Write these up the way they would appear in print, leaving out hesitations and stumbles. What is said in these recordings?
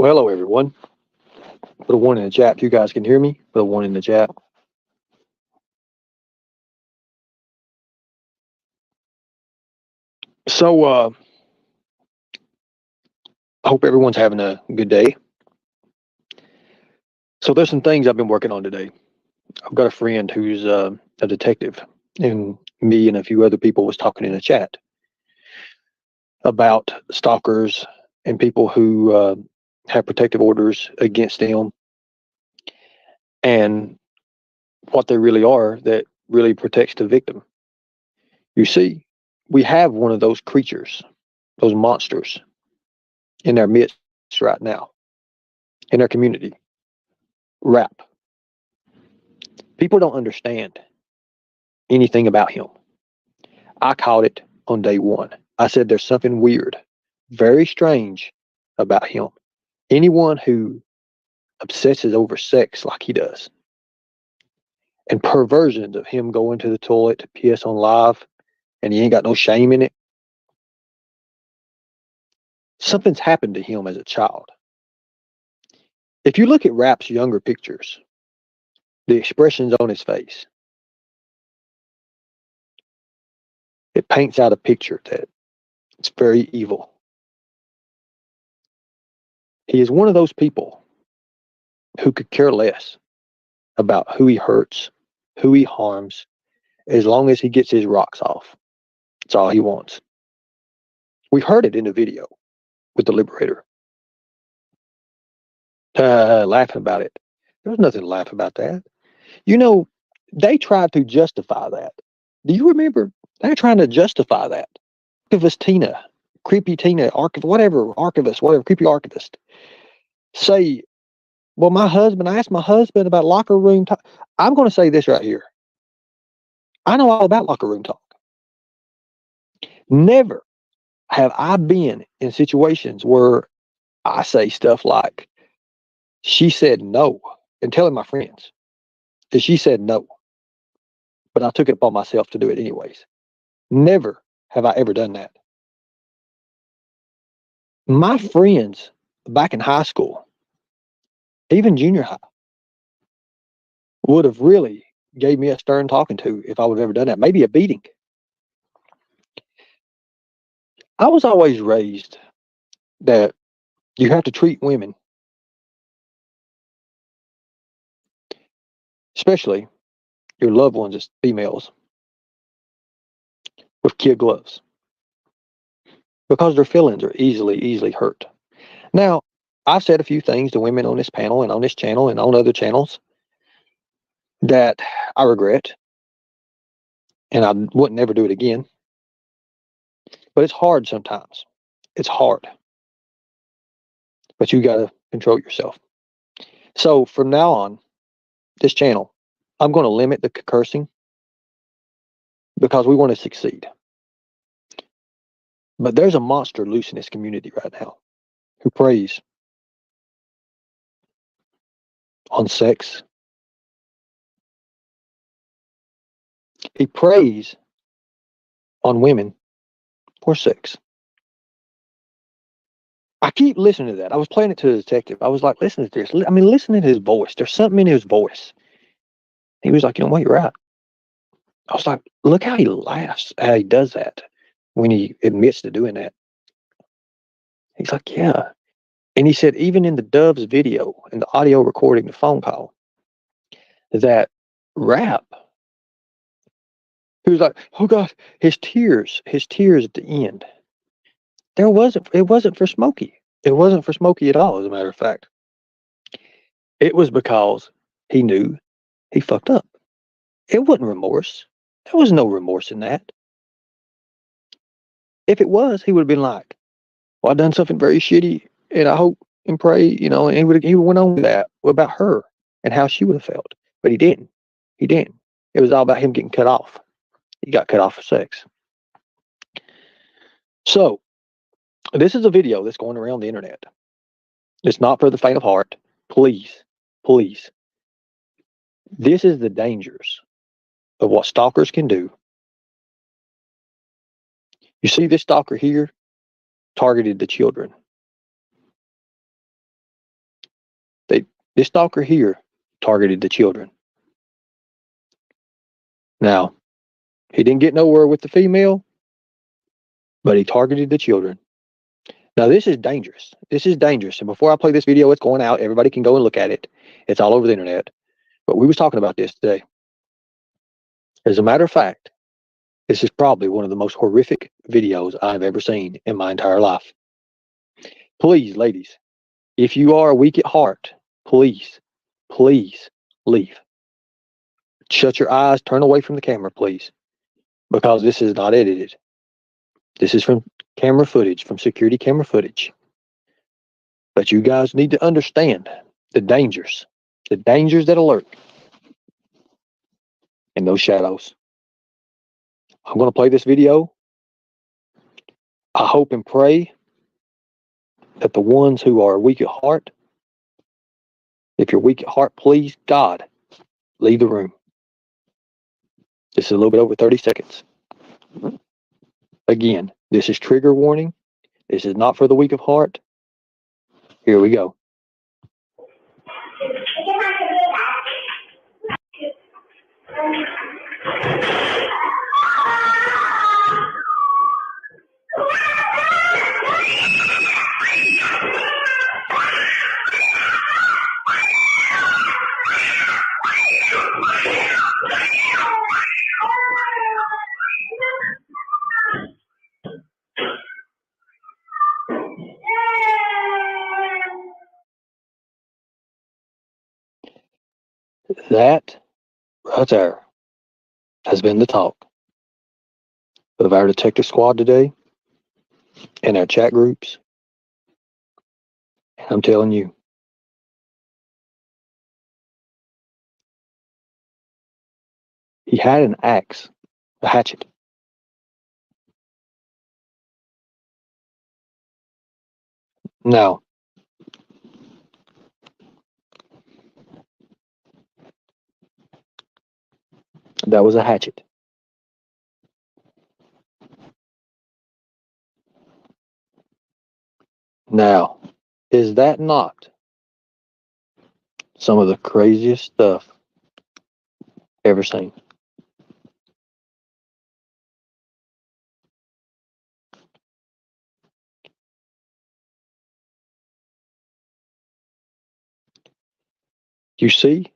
Well, hello everyone. Put a one in the chat if you guys can hear me. Put a one in the chat. So, I hope everyone's having a good day. So, there's some things I've been working on today. I've got a friend who's a detective, and me and a few other people was talking in the chat about stalkers and people who have protective orders against them, and what they really are that really protects the victim. You see, we have one of those creatures, those monsters, in our midst right now, in our community. Rap. People don't understand anything about him. I caught it on day one. I said there's something weird, very strange about him. Anyone who obsesses over sex like he does, and perversions of him going to the toilet to piss on live, and he ain't got no shame in it. Something's happened to him as a child. If you look at Rap's younger pictures, the expressions on his face, it paints out a picture that it's very evil. He is one of those people who could care less about who he hurts, who he harms, as long as he gets his rocks off. That's all he wants. We heard it in the video with the Liberator. Laughing about it. There's nothing to laugh about that. You know, they tried to justify that. Do you remember? They're trying to justify that. Archivist Tina, creepy Tina, archivist, whatever, creepy archivist, say, well, I asked my husband about locker room talk. I'm going to say this right here. I know all about locker room talk. Never have I been in situations where I say stuff like, she said no, and telling my friends that she said no, but I took it upon myself to do it anyways. Never have I ever done that. My friends back in high school, even junior high, would have really gave me a stern talking to if I would have ever done that. Maybe a beating. I was always raised that you have to treat women, especially your loved ones as females, with kid gloves because their feelings are easily hurt. Now, I've said a few things to women on this panel and on this channel and on other channels that I regret, and I wouldn't never do it again. But it's hard sometimes. It's hard. But you got to control yourself. So from now on, this channel, I'm going to limit the cursing because we want to succeed. But there's a monster loose in this community right now who preys on sex. He preys on women for sex. I keep listening to that. I was playing it to the detective. I was like, listen to this. I mean, listen to his voice. There's something in his voice. He was like, you know what, you're right. I was like, look how he laughs, how he does that when he admits to doing that. He's like, yeah. And he said, even in the Dove's video and the audio recording, the phone call, that Rap, he was like, oh God, his tears at the end. It wasn't for Smokey. It wasn't for Smokey at all, as a matter of fact. It was because he knew he fucked up. It wasn't remorse. There was no remorse in that. If it was, he would have been like, well, I done something very shitty, and I hope and pray, and he went on with that about her and how she would have felt. But he didn't. He didn't. It was all about him getting cut off. He got cut off for sex. So, this is a video that's going around the internet. It's not for the faint of heart. Please, please. This is the dangers of what stalkers can do. You see this stalker here targeted the children. This stalker here targeted the children. Now, he didn't get nowhere with the female, but he targeted the children. Now, this is dangerous. This is dangerous. And before I play this video, it's going out. Everybody can go and look at it. It's all over the internet. But we was talking about this today. As a matter of fact, this is probably one of the most horrific videos I've ever seen in my entire life. Please, ladies, if you are weak at heart, please, please leave. Shut your eyes, turn away from the camera, please, because this is not edited. This is from camera footage, from security camera footage. But you guys need to understand the dangers that alert in those shadows. I'm going to play this video. I hope and pray that the ones who are weak at heart, if you're weak at heart, please, God, leave the room. This is a little bit over 30 seconds. Again, this is trigger warning. This is not for the weak of heart. Here we go. That right there has been the talk of our detective squad today and our chat groups. And I'm telling you, he had an axe, a hatchet. Now, that was a hatchet. Now, is that not some of the craziest stuff ever seen? You see,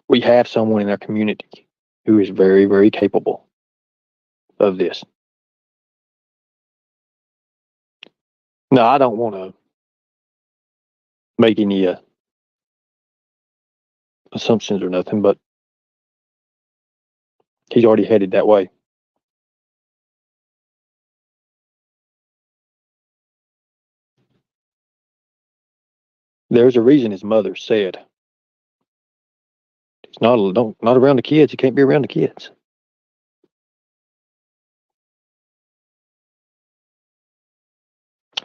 we have someone in our community who is very, very capable of this. Now, I don't want to make any assumptions or nothing, but he's already headed that way. There's a reason his mother said, "He's not around the kids. He can't be around the kids."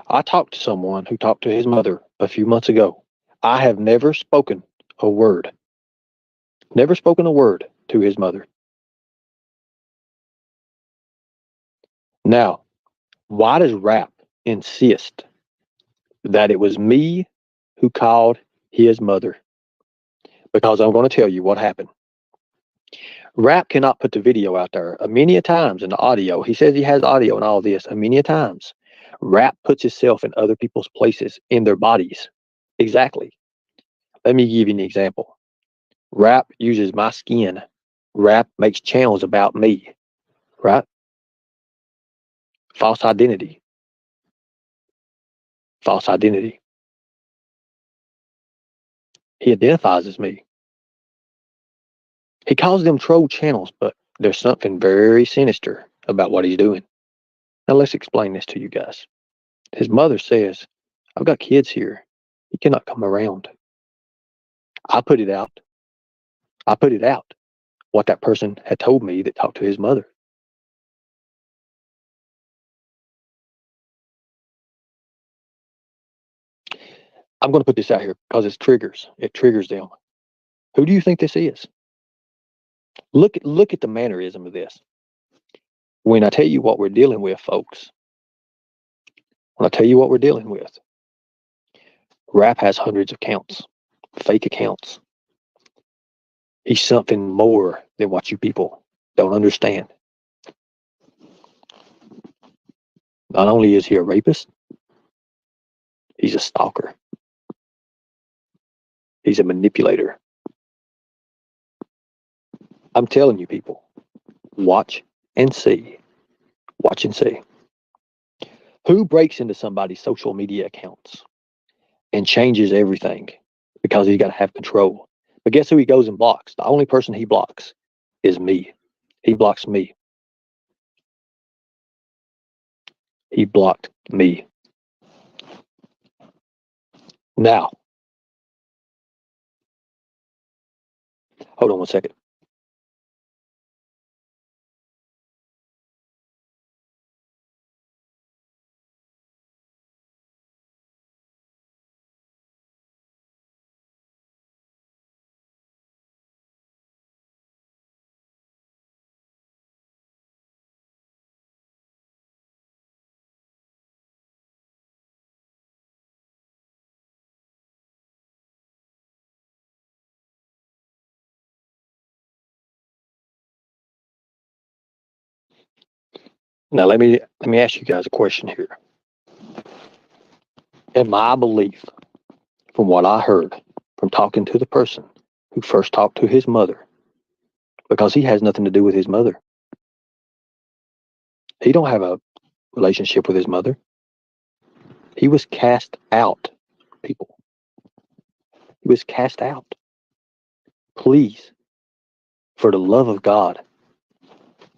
I talked to someone who talked to his mother a few months ago. I have never spoken a word to his mother. Now, why does Rap insist that it was me who called his mother? Because I'm going to tell you what happened. Rap cannot put the video out there. Many a times in the audio, he says he has audio and all this. Many a times, Rap puts himself in other people's places in their bodies. Exactly. Let me give you an example. Rap uses my skin. Rap makes channels about me. Right? False identity. False identity. He identifies as me. He calls them troll channels, but there's something very sinister about what he's doing. Now let's explain this to you guys. His mother says, "I've got kids here. He cannot come around." I put it out. What that person had told me that talked to his mother. I'm going to put this out here because it triggers them. Who do you think this is? Look at the mannerism of this. When I tell you what we're dealing with, folks, when I tell you what we're dealing with, Rap has hundreds of accounts, fake accounts. He's something more than what you people don't understand. Not only is he a rapist, he's a stalker. He's a manipulator. I'm telling you people, watch and see. Watch and see. Who breaks into somebody's social media accounts and changes everything because he's got to have control? But guess who he goes and blocks? The only person he blocks is me. He blocks me. He blocked me. Now, hold on one second. Now let me ask you guys a question here. In my belief, from what I heard from talking to the person who first talked to his mother, because he has nothing to do with his mother. He don't have a relationship with his mother. He was cast out, people. He was cast out. Please, for the love of God,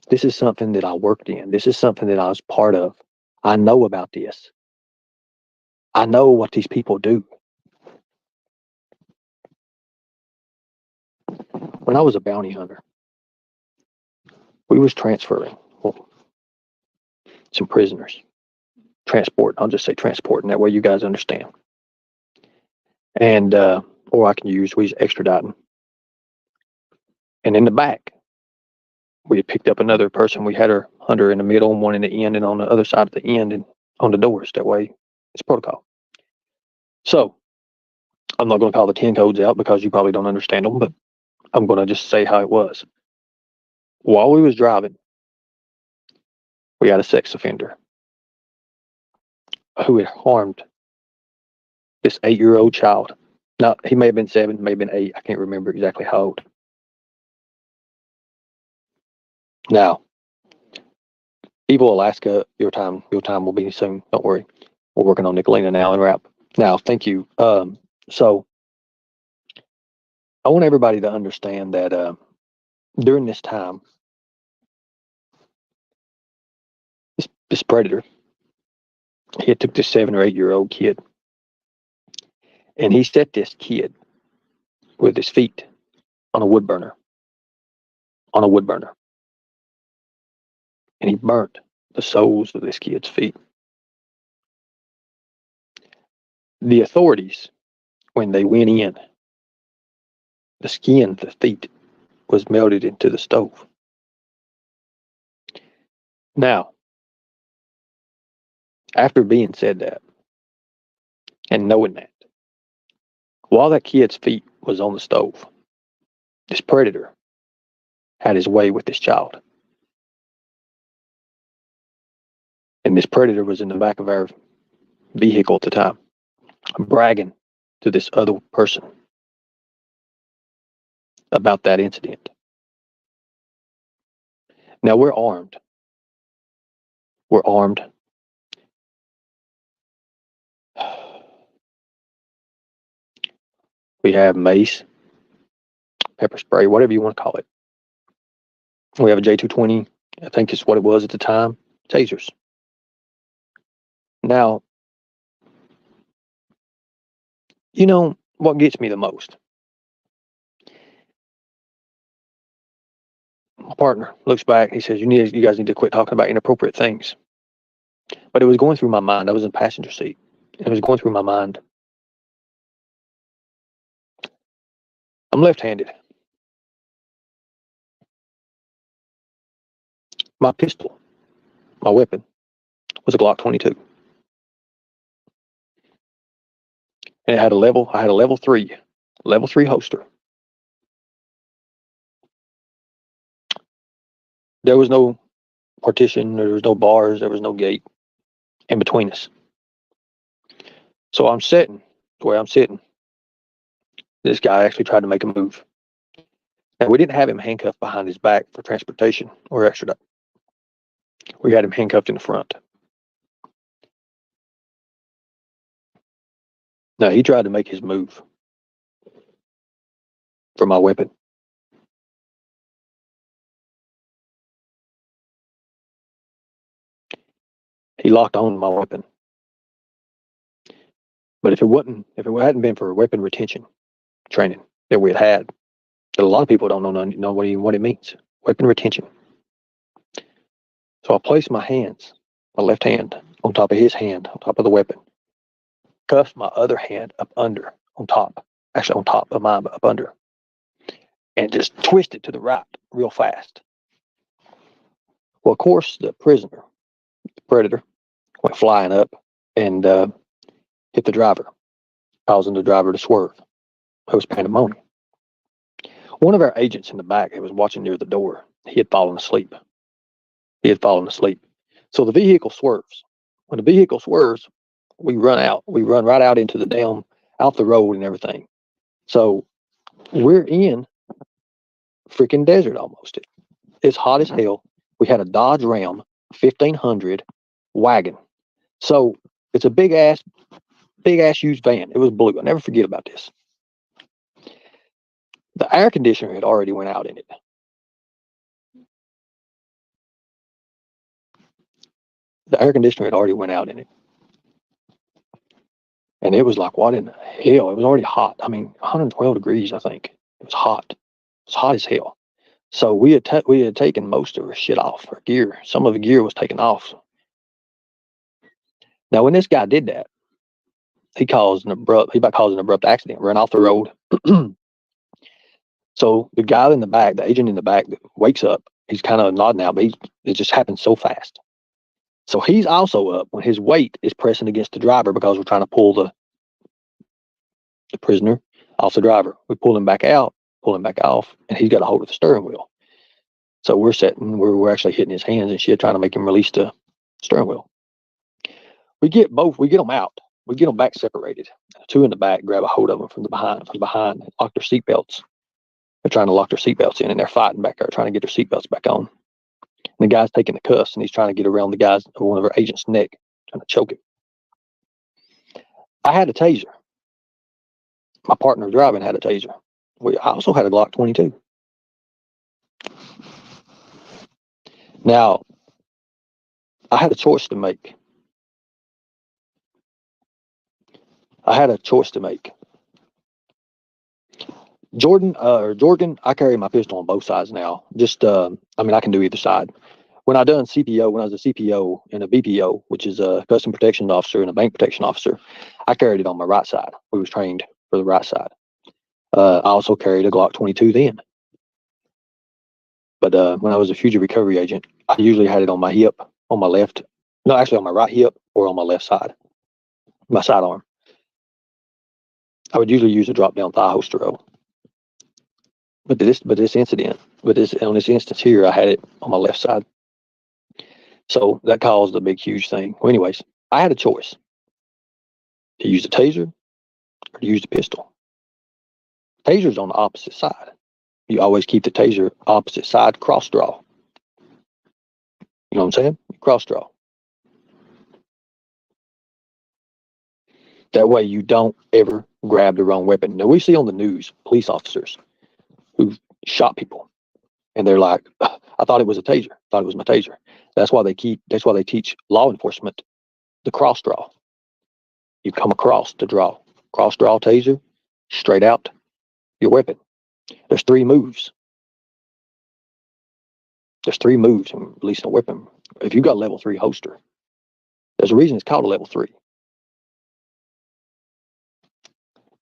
this is something that I worked in. This is something that I was part of. I know about this. I know what these people do. When I was a bounty hunter, we was transferring some prisoners. Transport. I'll just say transport, and that way you guys understand. And or I can use we was extraditing. And in the back, we had picked up another person. We had her hunter in the middle and one in the end and on the other side of the end and on the doors. That way it's protocol. So I'm not going to call the 10 codes out because you probably don't understand them, but I'm going to just say how it was. While we was driving, we had a sex offender who had harmed this 8-year-old child. Now, he may have been 7, may have been 8. I can't remember exactly how old. Now, Evil Alaska, your time will be soon. Don't worry. We're working on Nicolina now and wrap. Now, thank you. So I want everybody to understand that during this time, this predator, he had took this 7 or 8-year-old kid, and he set this kid with his feet on a wood burner, and he burnt the soles of this kid's feet. The authorities, when they went in, the skin of the feet was melted into the stove. Now, after being said that, and knowing that, while that kid's feet was on the stove, this predator had his way with this child. And this predator was in the back of our vehicle at the time, bragging to this other person about that incident. Now we're armed. We're armed. We have mace, pepper spray, whatever you want to call it. We have a J220, I think it's what it was at the time, tasers. Now, you know what gets me the most? My partner looks back, he says, you guys need to quit talking about inappropriate things. But it was going through my mind. I was in the passenger seat. It was going through my mind. I'm left-handed. My pistol, my weapon, was a Glock 22. and I had a level three holster. There was no partition, there was no bars, there was no gate in between us. So I'm sitting where I'm sitting. This guy actually tried to make a move. And we didn't have him handcuffed behind his back for transportation or extra. We had him handcuffed in the front. Now he tried to make his move for my weapon. He locked on my weapon. But if it hadn't been for weapon retention training that we had, that a lot of people don't know what it means. Weapon retention. So I placed my left hand on top of his hand, on top of the weapon, cuffed my other hand up under, on top of mine, up under, and just twisted to the right real fast. Well, of course, the prisoner, the predator, went flying up and hit the driver, causing the driver to swerve. It was pandemonium. One of our agents in the back who was watching near the door, he had fallen asleep. So the vehicle swerves. When the vehicle swerves, we run out. We run right out into the out the road and everything. So we're in freaking desert almost. It's hot as hell. We had a Dodge Ram 1500 wagon. So it's a big ass used van. It was blue. I'll never forget about this. The air conditioner had already went out in it. The air conditioner had already went out in it. And it was like, what in the hell? It was already hot. I mean, 112 degrees, I think. It was hot. It was hot as hell. So we had taken most of our shit off, our gear. Some of the gear was taken off. Now, when this guy did that, he caused an abrupt accident, ran off the road. So the guy in the back, the agent in the back, wakes up. He's kind of nodding out, but it just happened so fast. So he's also up when his weight is pressing against the driver because we're trying to pull the prisoner off the driver. We pull him back off, and he's got a hold of the steering wheel. So we're actually hitting his hands and shit, trying to make him release the steering wheel. We get them out. We get them back separated. The two in the back grab a hold of them from behind, lock their seatbelts. They're trying to lock their seatbelts in, and they're fighting back there, trying to get their seatbelts back on. And the guy's taking the cuffs, and he's trying to get around one of our agent's neck, trying to choke him. I had a taser. My partner driving had a taser. I also had a Glock 22. Now, I had a choice to make. Jordan, I carry my pistol on both sides now. I can do either side. When I was a CPO and a BPO, which is a custom protection officer and a bank protection officer, I carried it on my right side. We was trained for the right side. I also carried a Glock 22 then. But when I was a fugitive recovery agent, I usually had it on my hip, on my left. No, actually on my right hip or on my left side, my sidearm. I would usually use a drop down thigh holster roll. But on this instance here, I had it on my left side. So that caused a big, huge thing. Well, anyways, I had a choice to use the taser or to use the pistol. Taser's on the opposite side. You always keep the taser opposite side, cross draw. You know what I'm saying? Cross draw. That way you don't ever grab the wrong weapon. Now we see on the news police officers who shot people, and they're like, "I thought it was a taser. I thought it was my taser." That's why they teach law enforcement the cross draw. You come across to draw. Cross draw taser, straight out your weapon. There's three moves. In releasing a weapon. If you got level 3 holster, there's a reason it's called a level 3.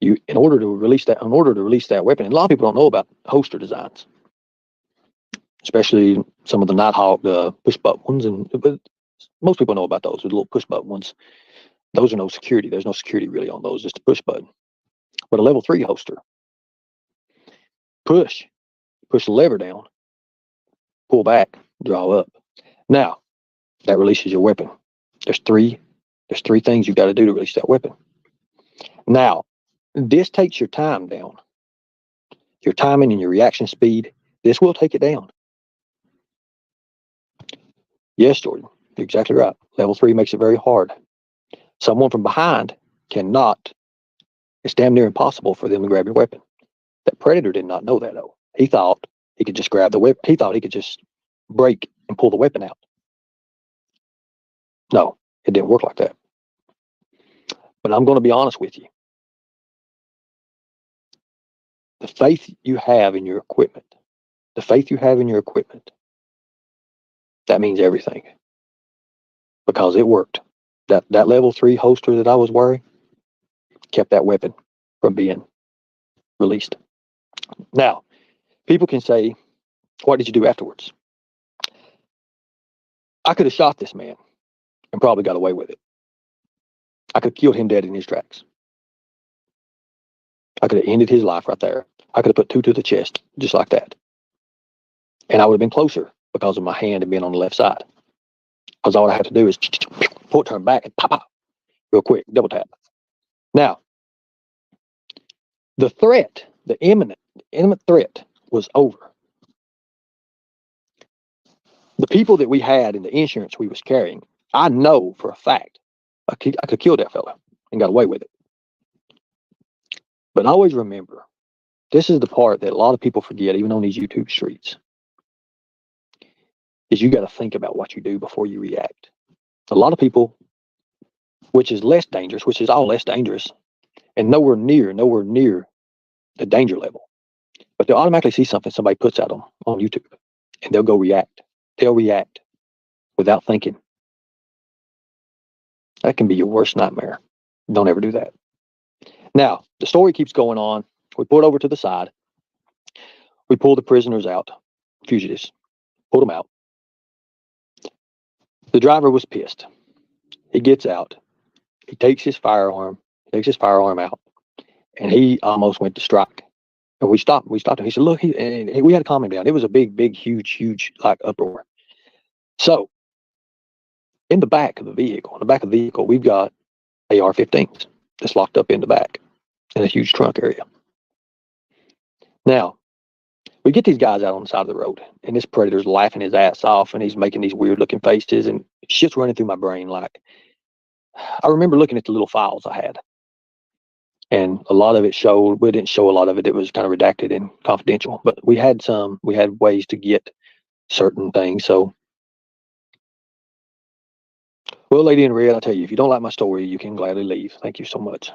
In order to release that weapon, and a lot of people don't know about holster designs, especially some of the Nighthawk, the push button ones, but most people know about those with little push button ones. Those are no security. There's no security really on those, just a push button. But a level 3 holster, push the lever down, pull back, draw up. Now, that releases your weapon. There's three things you got to do to release that weapon. Now, this takes your time down. Your timing and your reaction speed, this will take it down. Yes, Jordan, you're exactly right. Level 3 makes it very hard. Someone from behind cannot, it's damn near impossible for them to grab your weapon. That predator did not know that, though. He thought he could just grab the weapon. He thought he could just break and pull the weapon out. No, it didn't work like that. But I'm going to be honest with you. The faith you have in your equipment, that means everything. Because it worked. That level 3 holster that I was wearing kept that weapon from being released. Now, people can say, what did you do afterwards? I could have shot this man and probably got away with it. I could have killed him dead in his tracks. I could have ended his life right there. I could have put 2 to the chest, just like that. And I would have been closer because of my hand and being on the left side. Because all I had to do is pull it, turn back, and pop, real quick, double tap. Now, the threat, the imminent threat was over. The people that we had in the insurance we was carrying, I know for a fact I could kill that fella and got away with it. But always remember, this is the part that a lot of people forget, even on these YouTube streets, is you got to think about what you do before you react. A lot of people, which is all less dangerous, and nowhere near the danger level. But they'll automatically see something somebody puts out on YouTube, and they'll go react. They'll react without thinking. That can be your worst nightmare. Don't ever do that. Now, the story keeps going on. We pulled over to the side. We pulled the prisoners out, fugitives, pulled them out. The driver was pissed. He gets out. He takes his firearm out, and he almost went to strike. And we stopped him. He said, look, and we had to calm him down. It was a big, huge, like, uproar. So, in the back of the vehicle, we've got AR-15s that's locked up in the back in a huge trunk area. Now, we get these guys out on the side of the road, and this predator's laughing his ass off, and he's making these weird looking faces, and shit's running through my brain. Like, I remember looking at the little files I had, and a lot of it showed, we didn't show a lot of it. It was kind of redacted and confidential, but we had ways to get certain things. So, well, lady in red, I'll tell you, if you don't like my story, you can gladly leave. Thank you so much.